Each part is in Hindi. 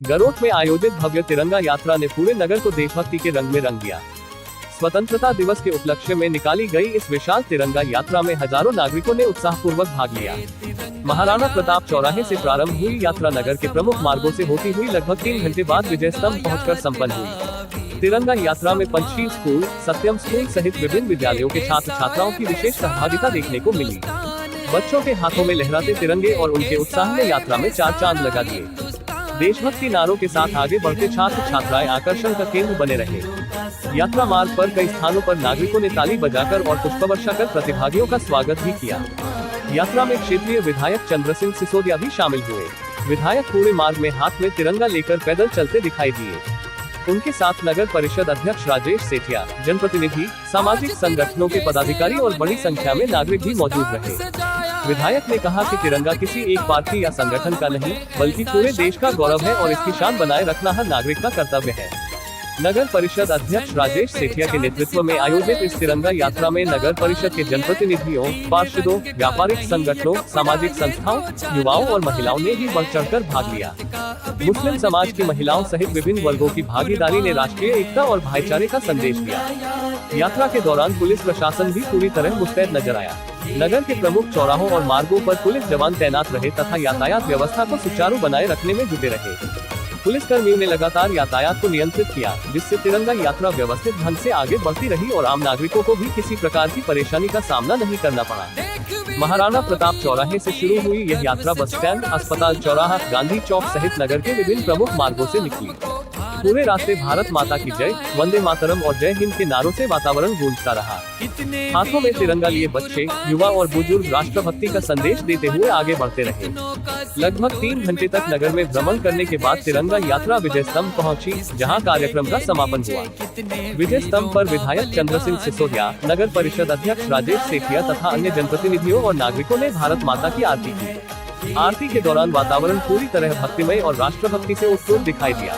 गरोठ में आयोजित भव्य तिरंगा यात्रा ने पूरे नगर को देशभक्ति के रंग में रंग दिया। स्वतंत्रता दिवस के उपलक्ष्य में निकाली गई इस विशाल तिरंगा यात्रा में हजारों नागरिकों ने उत्साहपूर्वक भाग लिया। महाराणा प्रताप चौराहे से प्रारंभ हुई यात्रा नगर के प्रमुख मार्गों से होती हुई लगभग 3 घंटे बाद विजय स्तंभ पहुंचकर संपन्न हुई। तिरंगा यात्रा में पंचशील स्कूल, सत्यम स्कूल सहित विभिन्न विद्यालयों के छात्र छात्राओं की विशेष सहभागिता देखने को मिली। बच्चों के हाथों में लहराते तिरंगे और उनके उत्साह ने यात्रा में 4 चांद लगा दिए। देशभक्ति नारों के साथ आगे बढ़ते छात्र छात्राएं आकर्षण का केंद्र बने रहे। यात्रा मार्ग पर कई स्थानों पर नागरिकों ने ताली बजाकर और पुष्पवर्षा कर प्रतिभागियों का स्वागत भी किया। यात्रा में क्षेत्रीय विधायक चंद्र सिंह सिसोदिया भी शामिल हुए। विधायक पूरे मार्ग में हाथ में तिरंगा लेकर पैदल चलते दिखाई दिए। उनके साथ नगर परिषद अध्यक्ष राजेश सेठिया, जनप्रतिनिधि, सामाजिक संगठनों के पदाधिकारी और बड़ी संख्या में नागरिक भी मौजूद रहे। विधायक ने कहा कि तिरंगा किसी एक पार्टी या संगठन का नहीं, बल्कि पूरे देश का गौरव है और इसकी शान बनाए रखना हर नागरिक का कर्तव्य है। नगर परिषद अध्यक्ष राजेश सेठिया के नेतृत्व में आयोजित इस तिरंगा यात्रा में नगर परिषद के जनप्रतिनिधियों, पार्षदों, व्यापारिक संगठनों, सामाजिक संस्थाओं, युवाओं और महिलाओं ने भी बढ़ चढ़कर भाग लिया। मुस्लिम समाज की महिलाओं सहित विभिन्न वर्गों की भागीदारी ने राष्ट्रीय एकता और भाईचारे का संदेश दिया। यात्रा के दौरान पुलिस प्रशासन भी पूरी तरह मुस्तैद नजर आया। नगर के प्रमुख चौराहों और मार्गों पर पुलिस जवान तैनात रहे तथा यातायात व्यवस्था को सुचारू बनाए रखने में जुटे रहे। पुलिस कर्मियों ने लगातार यातायात को नियंत्रित किया, जिससे तिरंगा यात्रा व्यवस्थित ढंग से आगे बढ़ती रही और आम नागरिकों को भी किसी प्रकार की परेशानी का सामना नहीं करना पड़ा। महाराणा प्रताप चौराहे से शुरू हुई यह यात्रा बस स्टैंड, अस्पताल चौराहा, गांधी चौक सहित नगर के विभिन्न प्रमुख मार्गों से निकली। पूरे रास्ते भारत माता की जय, वंदे मातरम और जय हिंद के नारों से वातावरण गूंजता रहा। हाथों में तिरंगा लिए बच्चे, युवा और बुजुर्ग राष्ट्रभक्ति का संदेश देते हुए आगे बढ़ते रहे। लगभग 3 घंटे तक नगर में भ्रमण करने के बाद तिरंगा यात्रा विजय स्तंभ पहुंची, जहां कार्यक्रम का समापन हुआ। विजय स्तंभ पर विधायक चंद्र सिंह सिसोदिया, नगर परिषद अध्यक्ष राजेश सेठिया तथा अन्य जनप्रतिनिधियों और नागरिकों ने भारत माता की आरती की। आरती के दौरान वातावरण पूरी तरह भक्तिमय और राष्ट्रभक्ति से उत्फुल्ल दिखाई दिया।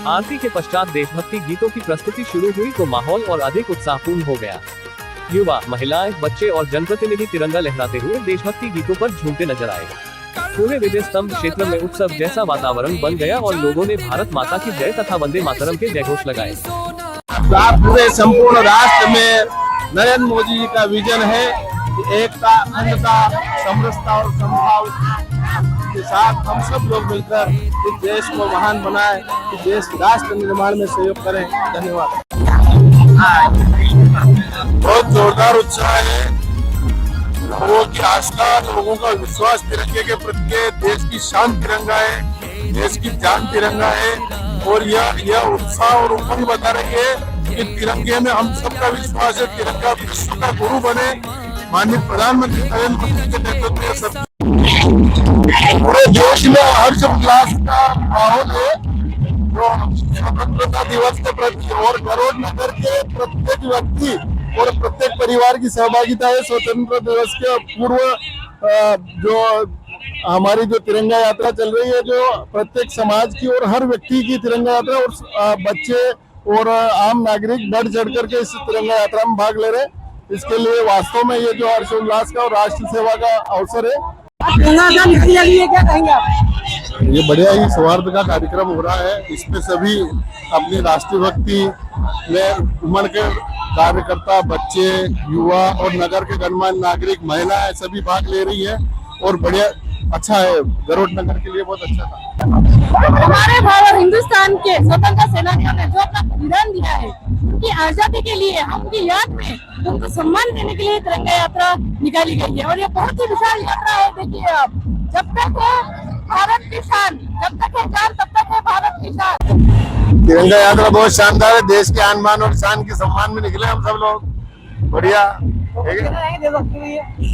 आरती के पश्चात देशभक्ति गीतों की प्रस्तुति शुरू हुई तो माहौल और अधिक उत्साहपूर्ण हो गया। युवा, महिलाएं, बच्चे और जनप्रतिनिधि तिरंगा लहराते हुए देशभक्ति गीतों पर झूमते नजर आए। पूरे विजय स्तंभ क्षेत्र में उत्सव जैसा वातावरण बन गया और लोगों ने भारत माता की जय तथा वंदे मातरम के जयघोष लगाए। पूरे संपूर्ण राष्ट्र में नरेंद्र मोदी जी का विजन है कि एकता, अखंडता, समरसता और समभाव के साथ हम सब लोग मिलकर इस देश को महान बनाए, इस देश राष्ट्र निर्माण में सहयोग करें। धन्यवाद। बहुत जोरदार उत्साह है, लोगों की आस्था, लोगों का विश्वास तिरंगे के प्रति है। देश की शान तिरंगा है, देश की जान तिरंगा है और यह उत्साह और उमंग बता रही है कि तिरंगे में हम सबका विश्वास है। तिरंगा विश्व का गुरु बने। माननीय प्रधानमंत्री नरेंद्र मोदी के नेतृत्व में सब पूरे देश में हर्षोल्लास का माहौल है। जो स्वतंत्रता दिवस के प्रति और गरोठ नगर के प्रत्येक व्यक्ति और प्रत्येक परिवार की सहभागिता है। स्वतंत्रता दिवस के पूर्व जो हमारी जो तिरंगा यात्रा चल रही है, जो प्रत्येक समाज की और हर व्यक्ति की तिरंगा यात्रा और बच्चे और आम नागरिक बढ़ चढ़ करके इस तिरंगा यात्रा में भाग ले रहे हैं। इसके लिए वास्तव में ये जो हर्षोल्लास का और राष्ट्र सेवा का अवसर है। क्या कहेंगे आप? ये बढ़िया ही सौहार्द का कार्यक्रम हो रहा है। इसमें सभी अपनी राष्ट्रीय भक्ति में उमड़ के कार्यकर्ता, बच्चे, युवा और नगर के गणमान्य नागरिक, महिलाएं सभी भाग ले रही है और बढ़िया अच्छा है। गरोठ नगर के लिए बहुत अच्छा था। हमारे भारत हिंदुस्तान के स्वतंत्रता सेनानियों ने जो अपना बलिदान दिया है, उनकी आजादी के लिए, हम उनकी याद में उनको सम्मान देने के लिए तिरंगा यात्रा निकाली गई है और ये बहुत ही विशाल यात्रा है। देखिए आप, जब तक है भारत की शान, जब तक है जान तब तक है भारत की शान। तिरंगा यात्रा बहुत शानदार है। देश के आन बान और शान के सम्मान में निकले हम सब लोग। बढ़िया,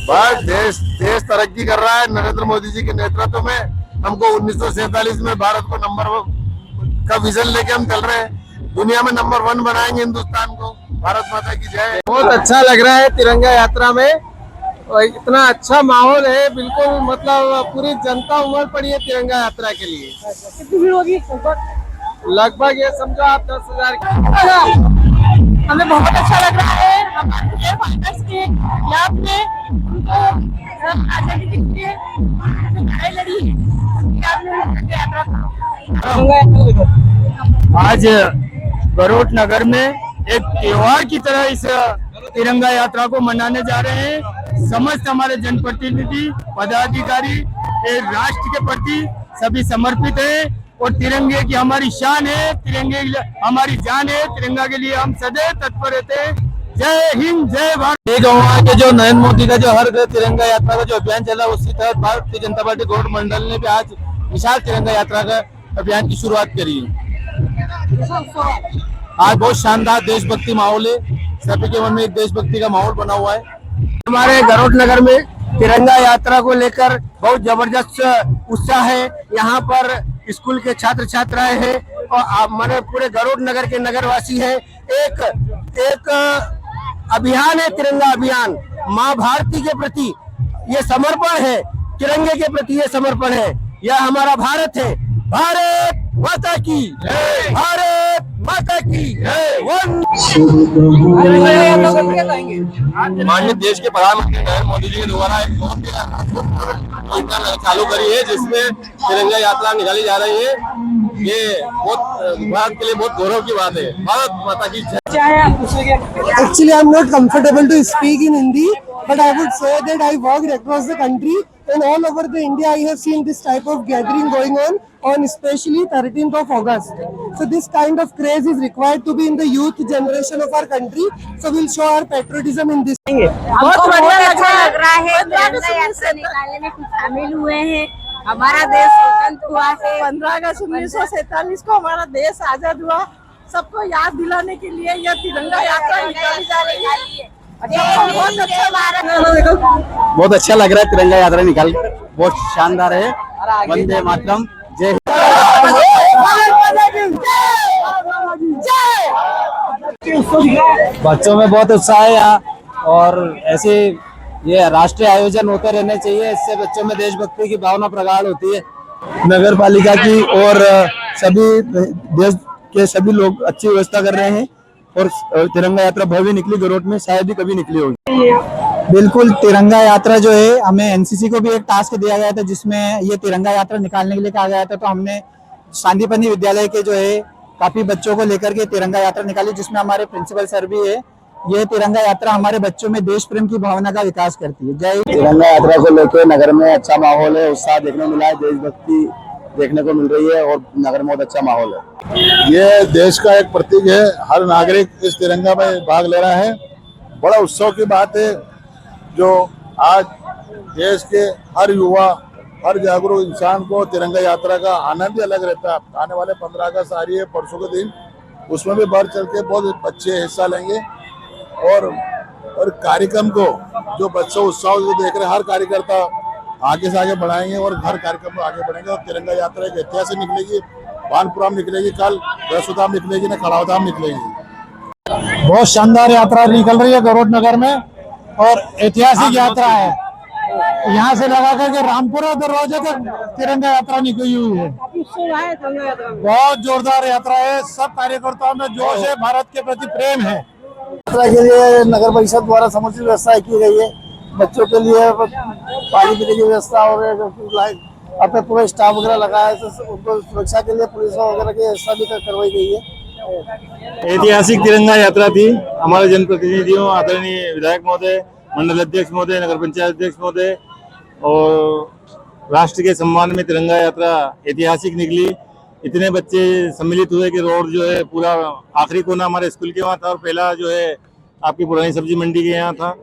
बस देश तरक्की कर रहा है नरेंद्र मोदी जी के नेतृत्व में। हमको 1947 में भारत को नंबर 1 का विजन लेके हम चल रहे हैं। दुनिया में नंबर 1 बनाएंगे हिंदुस्तान को। भारत माता की जय। बहुत अच्छा लग रहा है तिरंगा यात्रा में और इतना अच्छा माहौल है। बिल्कुल मतलब पूरी जनता उमड़ पड़ी है तिरंगा यात्रा के लिए। कितनी भीड़ होगी? लगभग ये समझो आप 10,000। हमें बहुत अच्छा लग रहा है। भारतीय फाइटर्स के याद में उनको आजादी के लिए जो लड़ाई लड़ी है उनकी याद में तिरंगा यात्रा आज गरोट नगर में एक त्योहार की तरह इस तिरंगा यात्रा को मनाने जा रहे हैं। समस्त हमारे जनप्रतिनिधि पदाधिकारी राष्ट्र के प्रति सभी समर्पित हैं और तिरंगे की हमारी शान है, तिरंगे हमारी जान है। तिरंगा के लिए हम सदैव तत्पर रहते हैं। जय हिंद, जय भारत। ये कहूँगा कि जो नरेंद्र मोदी का जो हर घर तिरंगा यात्रा का जो अभियान चला, उसी तहत भारतीय जनता पार्टी गौड़ मंडल ने भी आज विशाल तिरंगा यात्रा का अभियान की शुरुआत करी है। आज बहुत शानदार देशभक्ति माहौल है, सभी के मन में एक देशभक्ति का माहौल बना हुआ है। हमारे गरोट नगर में तिरंगा यात्रा को लेकर बहुत जबरदस्त उत्साह है। यहाँ पर स्कूल के छात्र छात्राएं हैं और हमारे पूरे गरोट नगर के नगरवासी हैं। एक अभियान है, तिरंगा अभियान। माँ भारती के प्रति ये समर्पण है, तिरंगे के प्रति ये समर्पण है। यह हमारा भारत है। भारत माता की जय, भारत माता की जय। माननीय देश के प्रधानमंत्री नरेंद्र मोदी जी के द्वारा एक बहुत योजना चालू करी है, जिसमें तिरंगा यात्रा निकाली जा रही है। ये बहुत भारत के लिए बहुत गौरव की बात है। भारत माता की जय। Actually, I'm not comfortable to speak in Hindi, but I would say that I walked across the country and all over the India I have seen this type of gathering going on especially 13th of August. So this kind of craze is required to be in the youth generation of our country. So we'll show our patriotism in this. हमको बहुत अच्छा लग रहा है। तिरंगा यात्रा निकालने में कुछ शामिल हुए हैं। हमारा देश स्वतंत्र हुआ है। 15 अगस्त 1947 को हमारा देश आजाद हुआ। सबको याद दिलाने के लिए यह तिरंगा यात्रा निकाली जा रही है। बहुत अच्छा बहुत अच्छा लग रहा है तिरंगा यात्रा निकाल कर, बहुत शानदार है। वंदे मातरम, जय बच्चों में बहुत उत्साह है यहाँ, और ऐसे ये राष्ट्रीय आयोजन होते रहने चाहिए। इससे बच्चों में देशभक्ति की भावना प्रगाढ़ होती है। नगर पालिका की और सभी देश के सभी लोग अच्छी व्यवस्था कर रहे हैं और तिरंगा यात्रा भव्य निकली। गरोट में शायद ही कभी निकली होगी। बिल्कुल, तिरंगा यात्रा जो है, हमें एनसीसी को भी एक टास्क दिया गया था जिसमें ये तिरंगा यात्रा निकालने के लिए कहा गया था। तो हमने शांतिपनी विद्यालय के जो है काफी बच्चों को लेकर के तिरंगा यात्रा निकाली, जिसमें हमारे प्रिंसिपल सर भी है। ये तिरंगा यात्रा हमारे बच्चों में देश प्रेम की भावना का विकास करती है। जय। तिरंगा यात्रा को लेकर नगर में अच्छा माहौल है, उत्साह देखने मिला है, देशभक्ति देखने को मिल रही है और नगर में बहुत अच्छा माहौल है। ये देश का एक प्रतीक है। हर नागरिक इस तिरंगा में भाग ले रहा है। बड़ा उत्सव की बात है जो आज देश के हर युवा, हर जागरूक इंसान को तिरंगा यात्रा का आनंद ही अलग रहता है। आने वाले 15 अगस्त आ रही है, परसों के दिन, उसमें भी बढ़ चढ़ के बहुत बच्चे हिस्सा लेंगे और कार्यक्रम को जो बच्चे उत्साह से देख रहे हैं, हर कार्यकर्ता आगे से आगे बढ़ाएंगे और हर कार्यक्रम में आगे बढ़ेंगे। और तिरंगा यात्रा एक ऐतिहासिक निकलेगी, वानपुरम निकलेगी, कल बृहस्पतिवार निकलेगी, न खड़ावधाम निकलेगी। बहुत शानदार यात्रा निकल रही है गरोट नगर में और ऐतिहासिक यात्रा है। यहाँ से लगा करके रामपुरा दरवाजे तक तिरंगा यात्रा निकली हुई है। बहुत जोरदार यात्रा है। सब कार्यकर्ताओं में जोश है, भारत के प्रति प्रेम है। यात्रा के लिए नगर परिषद द्वारा समुचित व्यवस्था की गई है। बच्चों के लिए पानी पीने की व्यवस्था और अपने पूरा स्टाफ वगैरह लगा है, तो उनको सुरक्षा के लिए पुलिस वगैरह की व्यवस्था भी करवाई गई है। ऐतिहासिक तिरंगा यात्रा थी। हमारे जनप्रतिनिधियों, आदरणीय विधायक महोदय, मंडल अध्यक्ष महोदय, नगर पंचायत अध्यक्ष महोदय और राष्ट्र के सम्मान में तिरंगा यात्रा ऐतिहासिक निकली। इतने बच्चे सम्मिलित हुए कि रोड जो है पूरा आखिरी कोना हमारे स्कूल के वहाँ था और पहला जो है आपकी पुरानी सब्जी मंडी के यहाँ था।